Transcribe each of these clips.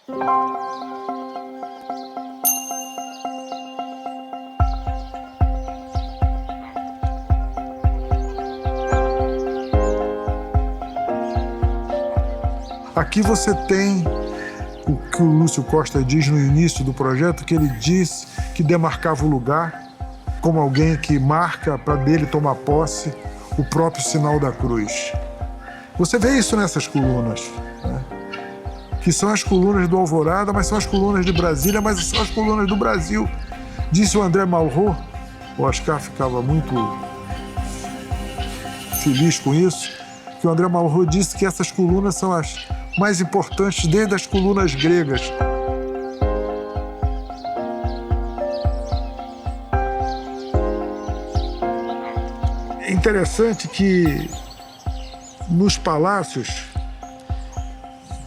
Aqui você tem o que o Lúcio Costa diz no início do projeto, que ele diz que demarcava o lugar como alguém que marca para dele tomar posse o próprio sinal da cruz. Você vê isso nessas colunas, né? Que são as colunas do Alvorada, mas são as colunas de Brasília, mas são as colunas do Brasil. Disse o André Malraux, o Oscar ficava muito feliz com isso, que o André Malraux disse que essas colunas são as mais importantes desde as colunas gregas. É interessante que nos palácios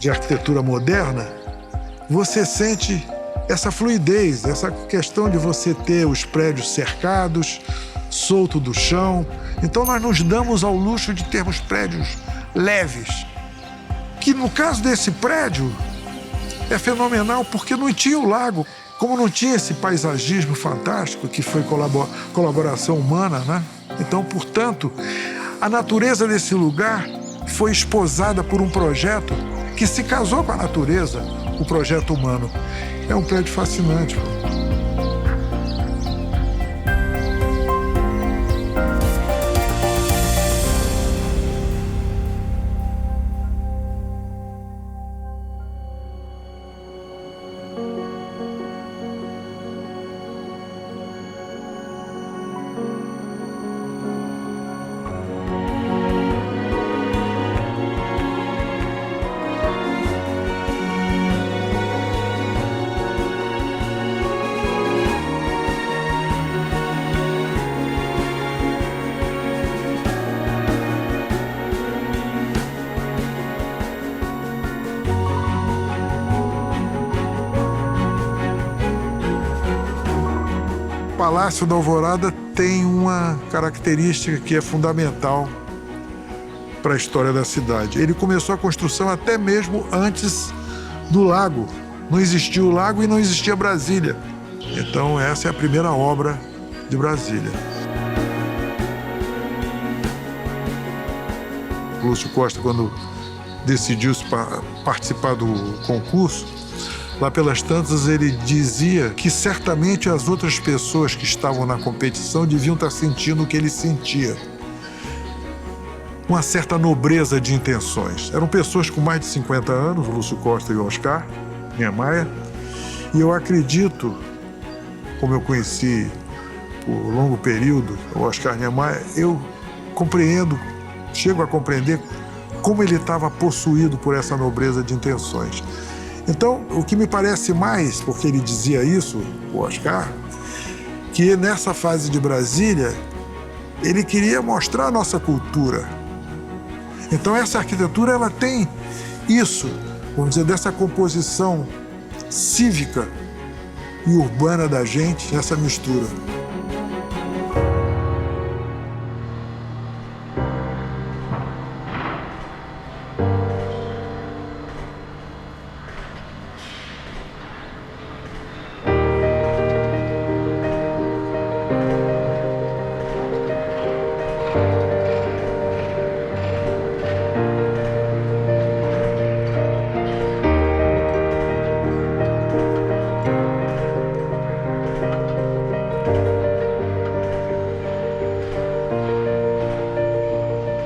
de arquitetura moderna, você sente essa fluidez, essa questão de você ter os prédios cercados, solto do chão. Então nós nos damos ao luxo de termos prédios leves, que no caso desse prédio é fenomenal porque não tinha o lago, como não tinha esse paisagismo fantástico que foi colaboração humana, né? Então, portanto, a natureza desse lugar foi esposada por um projeto que se casou com a natureza, o projeto humano. É um prédio fascinante. O Palácio da Alvorada tem uma característica que é fundamental para a história da cidade. Ele começou a construção até mesmo antes do lago. Não existia o lago e não existia Brasília. Então essa é a primeira obra de Brasília. O Lúcio Costa, quando decidiu participar do concurso, lá pelas tantas, ele dizia que certamente as outras pessoas que estavam na competição deviam estar sentindo o que ele sentia. Uma certa nobreza de intenções. Eram pessoas com mais de 50 anos, o Lúcio Costa e o Oscar Niemeyer, e eu acredito, como eu conheci por longo período o Oscar Niemeyer, eu compreendo, chego a compreender como ele estava possuído por essa nobreza de intenções. Então, o que me parece mais, porque ele dizia isso, o Oscar, que nessa fase de Brasília, ele queria mostrar a nossa cultura. Então, essa arquitetura, ela tem isso, vamos dizer, dessa composição cívica e urbana da gente, essa mistura.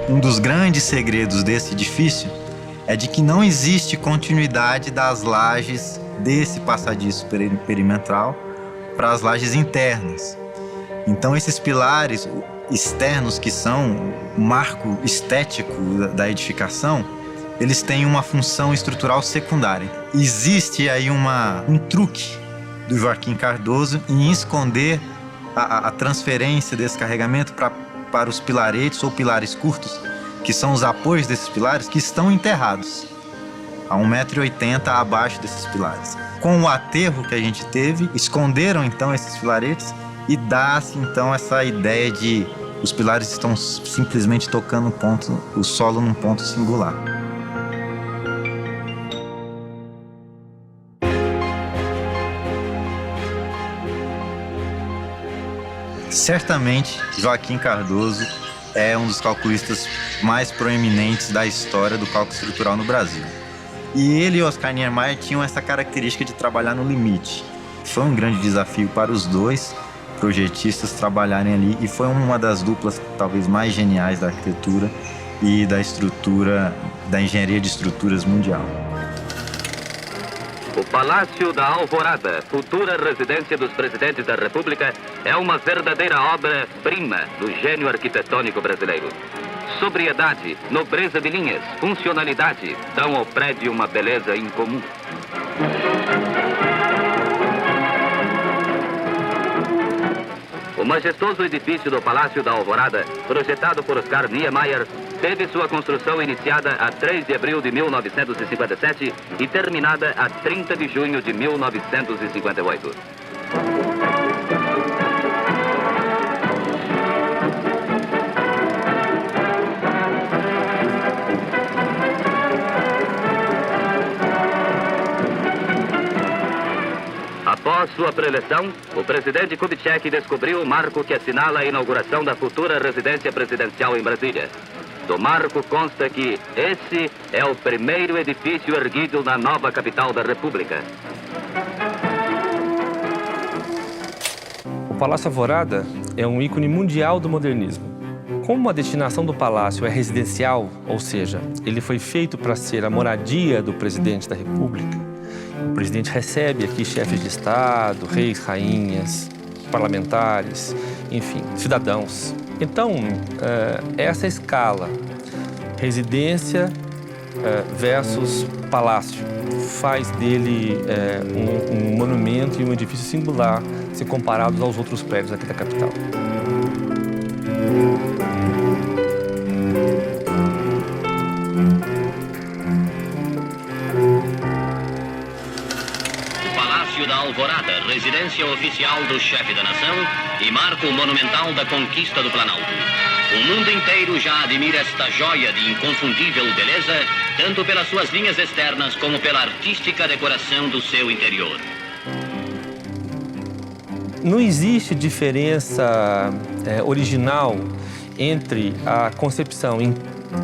Um dos grandes segredos desse edifício é de que não existe continuidade das lajes desse passadiço perimetral para as lajes internas. Então esses pilares externos, que são o marco estético da edificação, eles têm uma função estrutural secundária. Existe aí um truque do Joaquim Cardoso em esconder a transferência desse carregamento para os pilaretes ou pilares curtos, que são os apoios desses pilares, que estão enterrados a 1,80 m abaixo desses pilares. Com o aterro que a gente teve, esconderam então esses pilaretes e dá-se então essa ideia de os pilares estão simplesmente tocando o solo num ponto singular. Certamente, Joaquim Cardoso é um dos calculistas mais proeminentes da história do cálculo estrutural no Brasil. E ele e Oscar Niemeyer tinham essa característica de trabalhar no limite. Foi um grande desafio para os dois projetistas trabalharem ali, e foi uma das duplas talvez mais geniais da arquitetura e da engenharia de estruturas mundial. O Palácio da Alvorada, futura residência dos presidentes da República, é uma verdadeira obra-prima do gênio arquitetônico brasileiro. Sobriedade, nobreza de linhas, funcionalidade dão ao prédio uma beleza incomum. O majestoso edifício do Palácio da Alvorada, projetado por Oscar Niemeyer, teve sua construção iniciada a 3 de abril de 1957 e terminada a 30 de junho de 1958. Após sua preleção, o presidente Kubitschek descobriu o marco que assinala a inauguração da futura residência presidencial em Brasília. Do marco consta que esse é o primeiro edifício erguido na nova capital da República. O Palácio Alvorada é um ícone mundial do modernismo. Como a destinação do palácio é residencial, ou seja, ele foi feito para ser a moradia do presidente da República, o presidente recebe aqui chefes de Estado, reis, rainhas, parlamentares, enfim, cidadãos. Então, essa escala, residência versus palácio, faz dele um monumento e um edifício singular se comparados aos outros prédios aqui da capital. Palácio da Alvorada, residência oficial do chefe da nação e marco monumental da conquista do Planalto. O mundo inteiro já admira esta joia de inconfundível beleza, tanto pelas suas linhas externas como pela artística decoração do seu interior. Não existe diferença original entre a concepção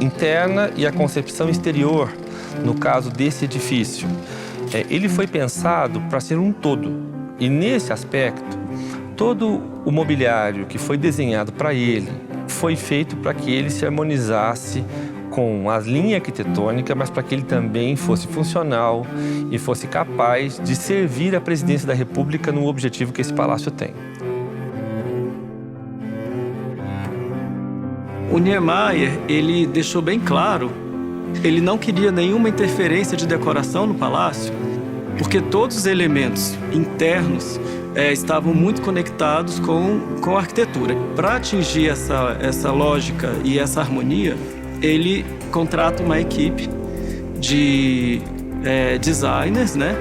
interna e a concepção exterior, no caso desse edifício. Ele foi pensado para ser um todo, e nesse aspecto, todo o mobiliário que foi desenhado para ele foi feito para que ele se harmonizasse com a linha arquitetônica, mas para que ele também fosse funcional e fosse capaz de servir a presidência da República no objetivo que esse palácio tem. O Niemeyer, ele deixou bem claro, ele não queria nenhuma interferência de decoração no palácio, porque todos os elementos internos estavam muito conectados com a arquitetura. Para atingir essa lógica e essa harmonia, ele contrata uma equipe de designers, né,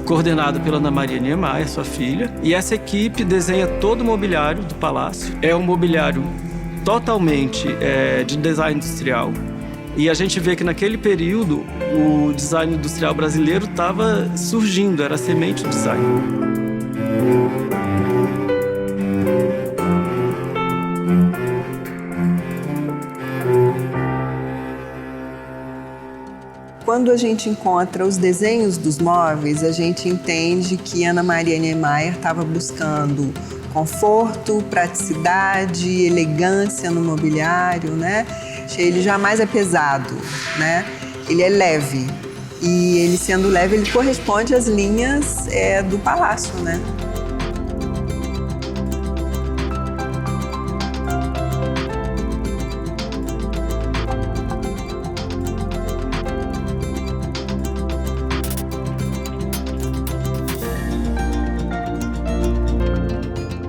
coordenada pela Ana Maria Niemeyer, sua filha, e essa equipe desenha todo o mobiliário do palácio. É um mobiliário totalmente de design industrial. E a gente vê que naquele período o design industrial brasileiro estava surgindo, era a semente do design. Quando a gente encontra os desenhos dos móveis, a gente entende que Ana Maria Niemeyer estava buscando conforto, praticidade, elegância no mobiliário, né? Ele jamais é pesado, né? Ele é leve. E ele sendo leve, ele corresponde às linhas do palácio, né?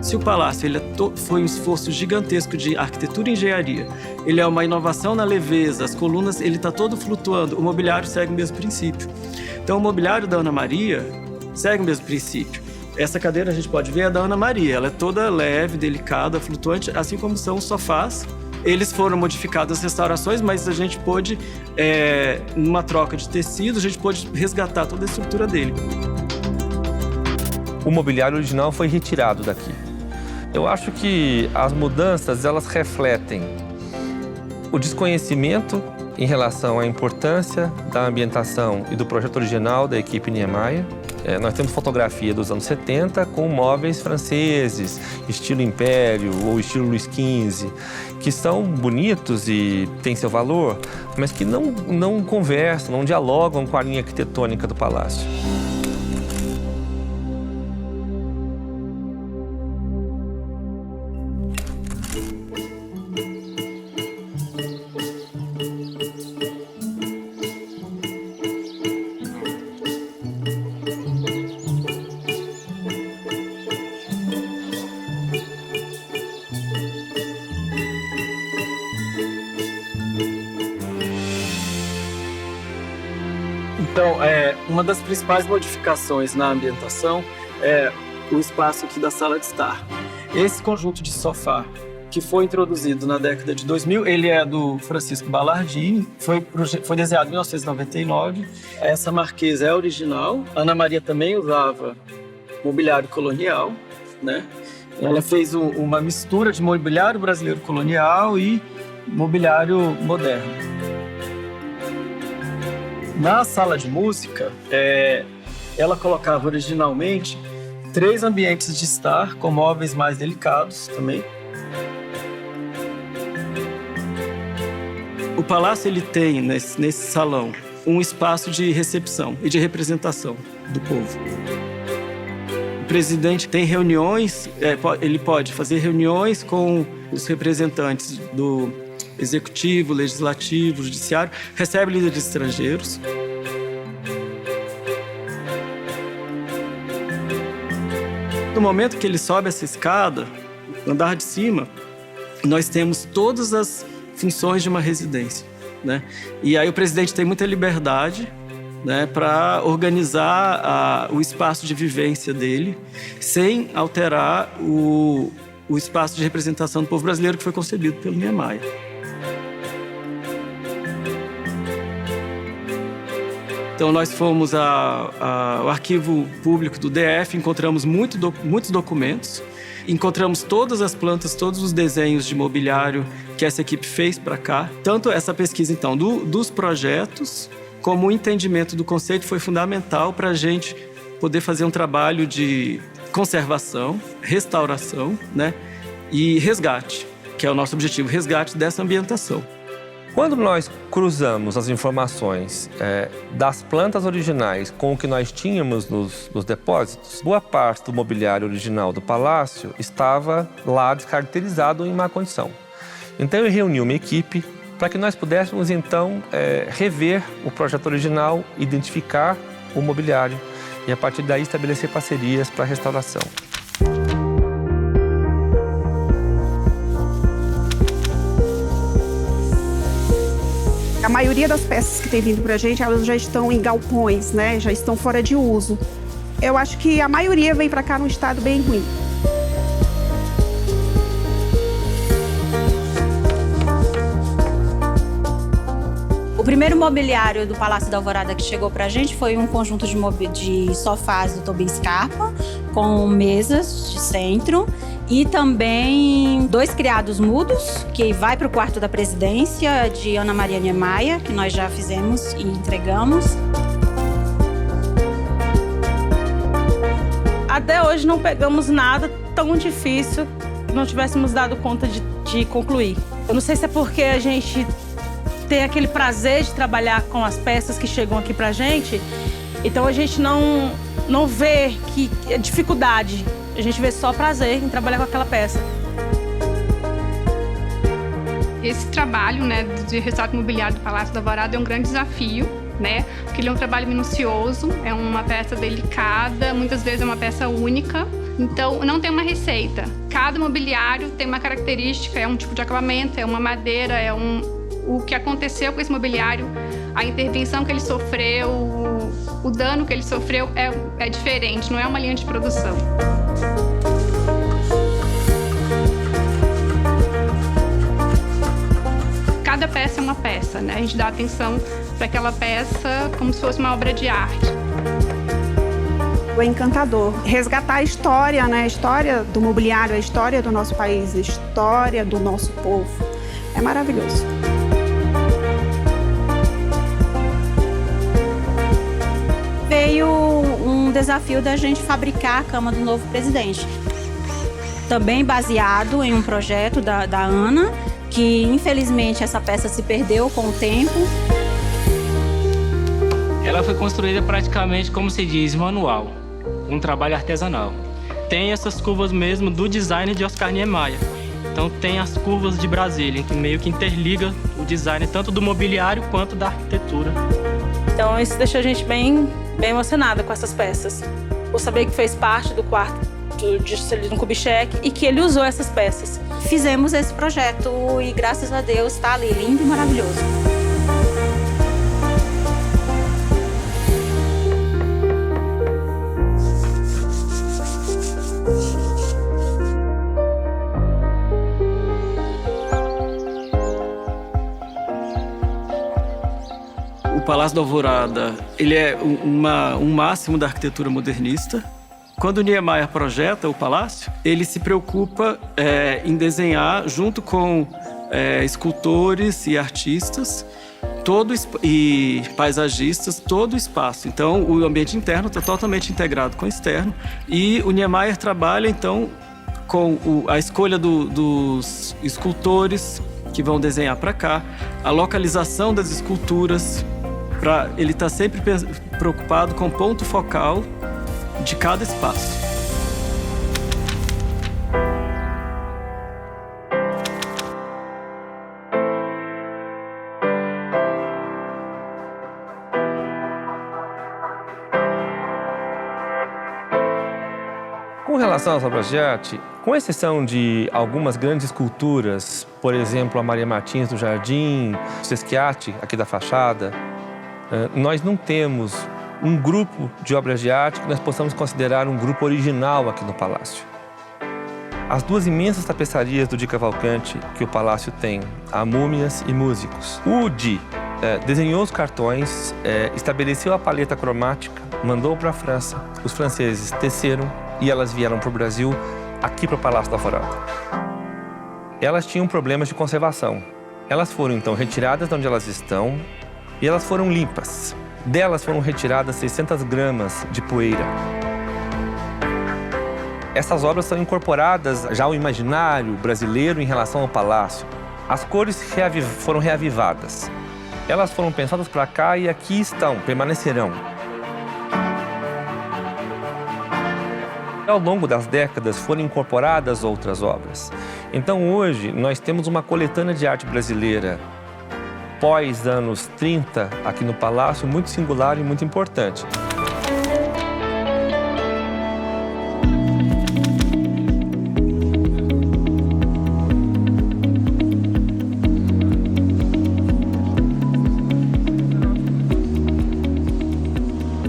Se o palácio foi um esforço gigantesco de arquitetura e engenharia, ele é uma inovação na leveza, as colunas, ele está todo flutuando, o mobiliário segue o mesmo princípio. Então o mobiliário da Ana Maria segue o mesmo princípio. Essa cadeira a gente pode ver é da Ana Maria, ela é toda leve, delicada, flutuante, assim como são os sofás. Eles foram modificados as restaurações, mas a gente pôde, numa troca de tecido, a gente pôde resgatar toda a estrutura dele. O mobiliário original foi retirado daqui. Eu acho que as mudanças, elas refletem o desconhecimento em relação à importância da ambientação e do projeto original da equipe Niemeyer. Nós temos fotografia dos anos 70 com móveis franceses, estilo Império ou estilo Luís XV, que são bonitos e têm seu valor, mas que não conversam, não dialogam com a linha arquitetônica do palácio. Então, uma das principais modificações na ambientação é o espaço aqui da sala de estar. Esse conjunto de sofá, que foi introduzido na década de 2000, ele é do Francisco Ballardini, foi desenhado em 1999. Essa marquesa é original. Ana Maria também usava mobiliário colonial, né? Ela fez uma mistura de mobiliário brasileiro colonial e mobiliário moderno. Na sala de música, ela colocava originalmente 3 ambientes de estar com móveis mais delicados também. O palácio ele tem nesse salão um espaço de recepção e de representação do povo. O presidente tem reuniões, ele pode fazer reuniões com os representantes do executivo, legislativo, judiciário, recebe líderes estrangeiros. No momento que ele sobe essa escada, no andar de cima, nós temos todas as funções de uma residência, né? E aí o presidente tem muita liberdade, né, para organizar o espaço de vivência dele, sem alterar o espaço de representação do povo brasileiro que foi concebido pelo Niemeyer. Então, nós fomos ao arquivo público do DF, encontramos muitos documentos, encontramos todas as plantas, todos os desenhos de mobiliário que essa equipe fez para cá. Tanto essa pesquisa, então, dos projetos, como o entendimento do conceito foi fundamental para a gente poder fazer um trabalho de conservação, restauração, né, e resgate, que é o nosso objetivo, resgate dessa ambientação. Quando nós cruzamos as informações das plantas originais com o que nós tínhamos nos depósitos, boa parte do mobiliário original do palácio estava lá descaracterizado em má condição. Então eu reuni uma equipe para que nós pudéssemos então rever o projeto original, identificar o mobiliário e a partir daí estabelecer parcerias para a restauração. A maioria das peças que tem vindo para a gente, elas já estão em galpões, né? Já estão fora de uso. Eu acho que a maioria vem para cá num estado bem ruim. O primeiro mobiliário do Palácio da Alvorada que chegou para a gente foi um conjunto de sofás do Tobin Scarpa, com mesas de centro e também 2 criados mudos, que vai para o quarto da presidência de Ana Maria Niemeyer, que nós já fizemos e entregamos. Até hoje não pegamos nada tão difícil que não tivéssemos dado conta de concluir. Eu não sei se é porque a gente tem aquele prazer de trabalhar com as peças que chegam aqui pra gente, então a gente não vê que é dificuldade, a gente vê só prazer em trabalhar com aquela peça. Esse trabalho, né, de restauro imobiliário do Palácio da Alvorada é um grande desafio, né, porque ele é um trabalho minucioso, é uma peça delicada, muitas vezes é uma peça única, então não tem uma receita. Cada mobiliário tem uma característica, é um tipo de acabamento, é uma madeira, o que aconteceu com esse mobiliário, a intervenção que ele sofreu, o dano que ele sofreu é diferente, não é uma linha de produção. Cada peça é uma peça, né? A gente dá atenção para aquela peça como se fosse uma obra de arte. mobiliário é encantador. Resgatar a história, né? A história do mobiliário, a história do nosso país, a história do nosso povo. É maravilhoso. Veio um desafio da gente fabricar a cama do novo presidente. Também baseado em um projeto da Ana, que infelizmente essa peça se perdeu com o tempo. Ela foi construída praticamente, como se diz, manual, um trabalho artesanal. Tem essas curvas mesmo do design de Oscar Niemeyer. Então tem as curvas de Brasília, que meio que interliga o design tanto do mobiliário quanto da arquitetura. Então isso deixa a gente bem emocionada com essas peças. Por saber que fez parte do quarto de Juscelino Kubitschek e que ele usou essas peças. Fizemos esse projeto e graças a Deus está ali, lindo e maravilhoso. O Palácio da Alvorada, ele é um máximo da arquitetura modernista. Quando o Niemeyer projeta o palácio, ele se preocupa em desenhar, junto com escultores e artistas, e paisagistas, todo o espaço. Então, o ambiente interno está totalmente integrado com o externo. E o Niemeyer trabalha, então, com a escolha dos escultores que vão desenhar para cá, a localização das esculturas. Ele está sempre preocupado com o ponto focal de cada espaço. Com relação às obras de arte, com exceção de algumas grandes esculturas, por exemplo, a Maria Martins do Jardim, o Sesquiate, aqui da fachada, nós não temos um grupo de obras de arte que nós possamos considerar um grupo original aqui no Palácio. As duas imensas tapeçarias do Di Cavalcanti que o Palácio tem, a Múmias e Músicos. O Di desenhou os cartões, estabeleceu a paleta cromática, mandou para a França. Os franceses teceram e elas vieram para o Brasil, aqui para o Palácio da Alvorada. Elas tinham problemas de conservação. Elas foram, então, retiradas de onde elas estão e elas foram limpas. Delas foram retiradas 600 gramas de poeira. Essas obras são incorporadas já ao imaginário brasileiro em relação ao palácio. As cores foram reavivadas. Elas foram pensadas para cá e aqui estão, permanecerão. Ao longo das décadas foram incorporadas outras obras. Então hoje nós temos uma coletânea de arte brasileira pós anos 30 aqui no Palácio, muito singular e muito importante.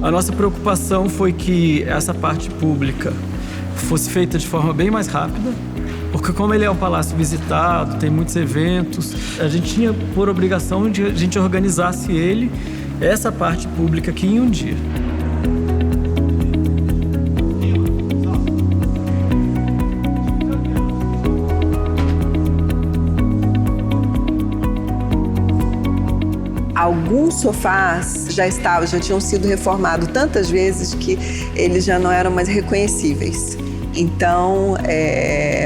A nossa preocupação foi que essa parte pública fosse feita de forma bem mais rápida, porque como ele é um palácio visitado, tem muitos eventos, a gente tinha por obrigação de a gente organizasse essa parte pública aqui em um dia. Alguns sofás já tinham sido reformados tantas vezes que eles já não eram mais reconhecíveis. Então,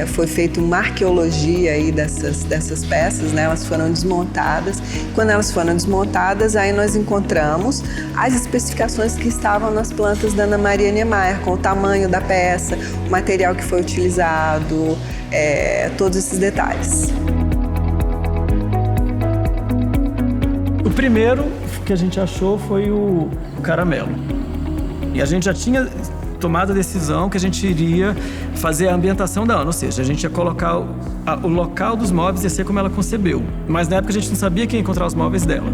foi feita uma arqueologia aí dessas peças, né? Elas foram desmontadas. Quando elas foram desmontadas, aí nós encontramos as especificações que estavam nas plantas da Ana Maria Niemeyer, com o tamanho da peça, o material que foi utilizado, todos esses detalhes. O primeiro que a gente achou foi o caramelo. E a gente já tinha tomado a decisão que a gente iria fazer a ambientação da Ana, ou seja, a gente ia colocar o local dos móveis ia ser como ela concebeu. Mas na época a gente não sabia quem ia encontrar os móveis dela.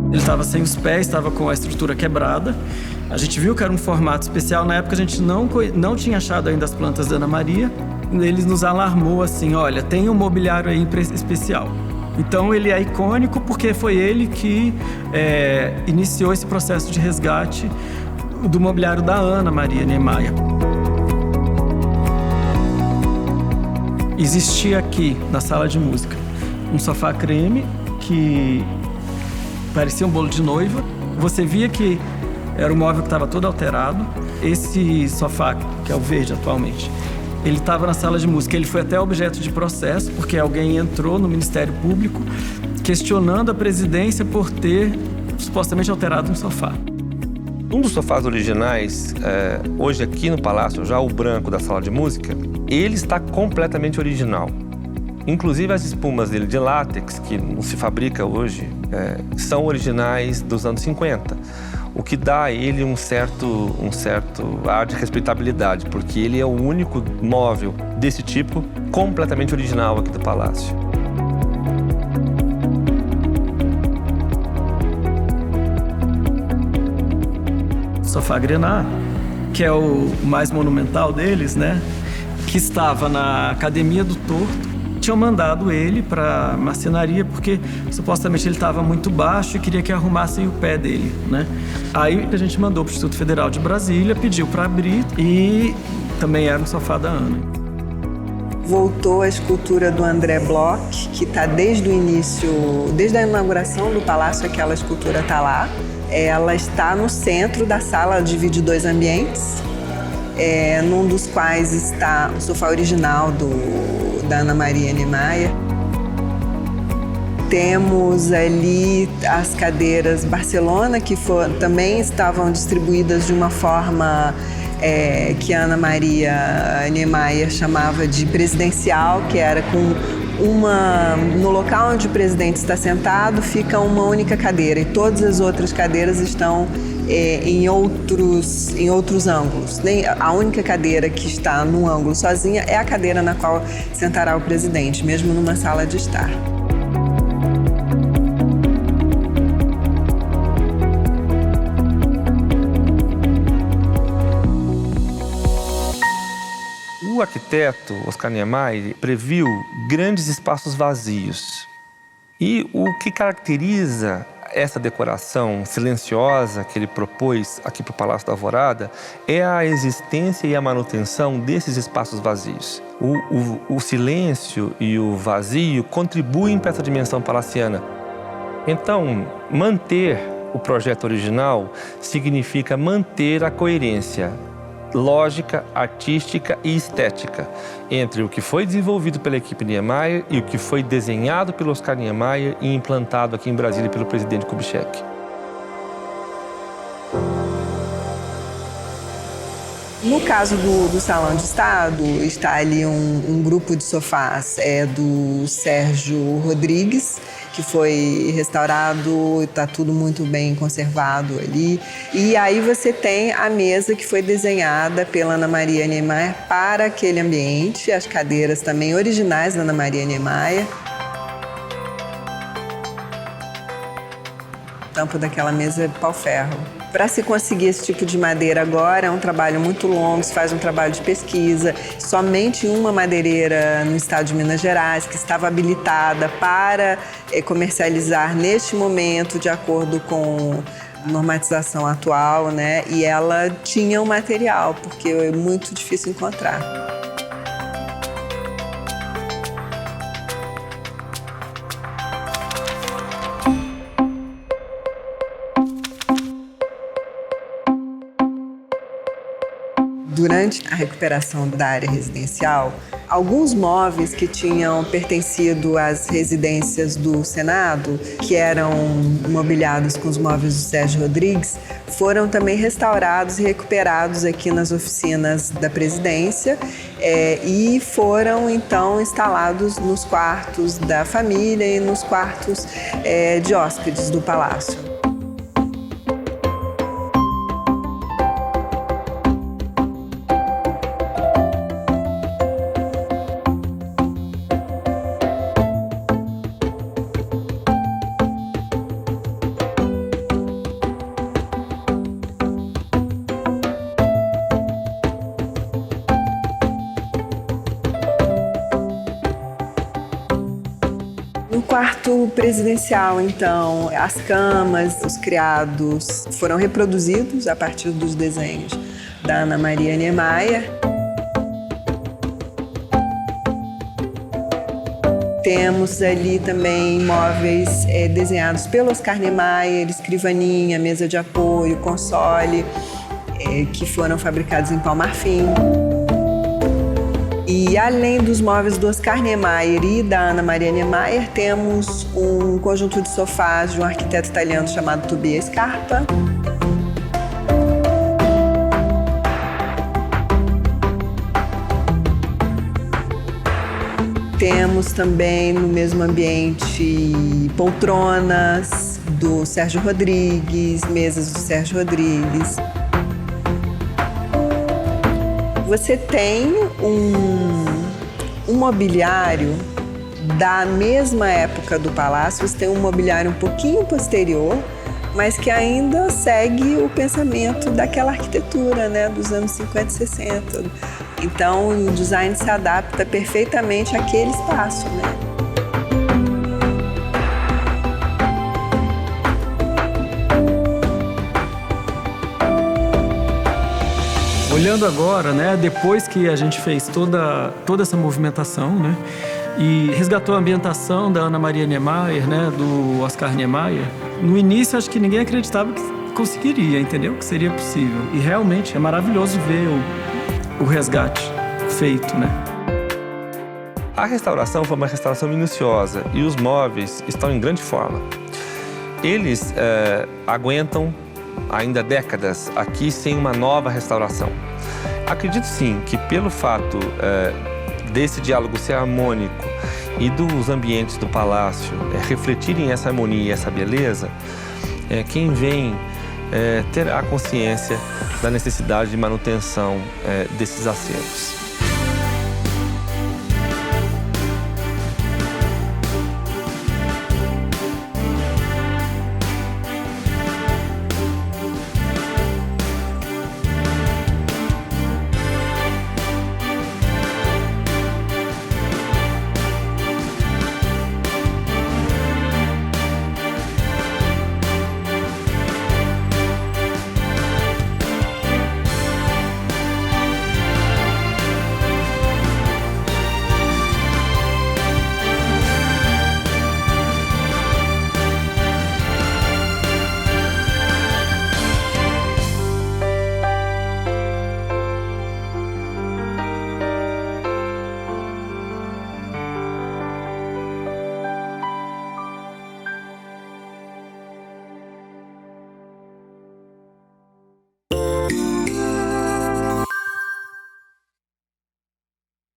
Ele estava sem os pés, estava com a estrutura quebrada. A gente viu que era um formato especial. Na época a gente não tinha achado ainda as plantas da Ana Maria. Ele nos alarmou assim, olha, tem um mobiliário aí especial. Então ele é icônico porque foi ele que iniciou esse processo de resgate do mobiliário da Ana Maria Niemeyer. Existia aqui, na sala de música, um sofá creme que parecia um bolo de noiva. Você via que era um móvel que estava todo alterado. Esse sofá, que é o verde atualmente, ele estava na sala de música. Ele foi até objeto de processo, porque alguém entrou no Ministério Público questionando a presidência por ter supostamente alterado um sofá. Um dos sofás originais, hoje aqui no Palácio, já o branco da sala de música, ele está completamente original. Inclusive as espumas dele de látex, que não se fabrica hoje, são originais dos anos 50. O que dá a ele um certo ar de respeitabilidade, porque ele é o único móvel desse tipo completamente original aqui do Palácio. Sofá Grenat, que é o mais monumental deles, né? Que estava na Academia do Torto. Tinham mandado ele para marcenaria porque supostamente ele estava muito baixo e queria que arrumassem o pé dele, né? Aí a gente mandou para o Instituto Federal de Brasília, pediu para abrir e também era um sofá da Ana. Voltou a escultura do André Bloch, que está desde o início, desde a inauguração do palácio, aquela escultura está lá. Ela está no centro da sala, divide 2 ambientes, num dos quais está o sofá original da Ana Maria Niemeyer. Temos ali as cadeiras Barcelona, que também estavam distribuídas de uma forma que a Ana Maria Niemeyer chamava de presidencial, que era com no local onde o presidente está sentado, fica uma única cadeira e todas as outras cadeiras estão em outros ângulos. A única cadeira que está num ângulo sozinha é a cadeira na qual sentará o presidente, mesmo numa sala de estar. O arquiteto Oscar Niemeyer previu grandes espaços vazios. E o que caracteriza essa decoração silenciosa que ele propôs aqui para o Palácio da Alvorada é a existência e a manutenção desses espaços vazios. O silêncio e o vazio contribuem para essa dimensão palaciana. Então, manter o projeto original significa manter a coerência lógica, artística e estética entre o que foi desenvolvido pela equipe Niemeyer e o que foi desenhado pelo Oscar Niemeyer e implantado aqui em Brasília pelo presidente Kubitschek. No caso do Salão de Estado, está ali um grupo de sofás do Sérgio Rodrigues, que foi restaurado, está tudo muito bem conservado ali. E aí você tem a mesa que foi desenhada pela Ana Maria Niemeyer para aquele ambiente, as cadeiras também originais da Ana Maria Niemeyer. O tampo daquela mesa é pau-ferro. Para se conseguir esse tipo de madeira agora é um trabalho muito longo, se faz um trabalho de pesquisa. Somente uma madeireira no estado de Minas Gerais que estava habilitada para comercializar neste momento de acordo com a normatização atual, né? E ela tinha o material, porque é muito difícil encontrar. Durante a recuperação da área residencial, alguns móveis que tinham pertencido às residências do Senado, que eram mobiliados com os móveis do Sérgio Rodrigues, foram também restaurados e recuperados aqui nas oficinas da presidência e foram então instalados nos quartos da família e nos quartos de hóspedes do palácio. No quarto muito presidencial, então. As camas, os criados foram reproduzidos a partir dos desenhos da Ana Maria Niemeyer. Temos ali também móveis desenhados pelo Oscar Niemeyer, escrivaninha, mesa de apoio, console, que foram fabricados em pau-marfim. E além dos móveis do Oscar Niemeyer e da Ana Maria Niemeyer, temos um conjunto de sofás de um arquiteto italiano chamado Tobias Scarpa. Temos também no mesmo ambiente poltronas do Sérgio Rodrigues, mesas do Sérgio Rodrigues. Você tem um mobiliário da mesma época do palácio, você tem um mobiliário um pouquinho posterior, mas que ainda segue o pensamento daquela arquitetura, né, dos anos 50 e 60. Então, o design se adapta perfeitamente àquele espaço, né? Olhando agora, né, depois que a gente fez toda essa movimentação, né, e resgatou a ambientação da Ana Maria Niemeyer, né, do Oscar Niemeyer, no início acho que ninguém acreditava que conseguiria, entendeu? Que seria possível. E realmente é maravilhoso ver o resgate feito, né? A restauração foi uma restauração minuciosa e os móveis estão em grande forma. Eles aguentam ainda décadas aqui sem uma nova restauração. Acredito sim que pelo fato desse diálogo ser harmônico e dos ambientes do palácio refletirem essa harmonia e essa beleza, quem vem ter a consciência da necessidade de manutenção desses acervos.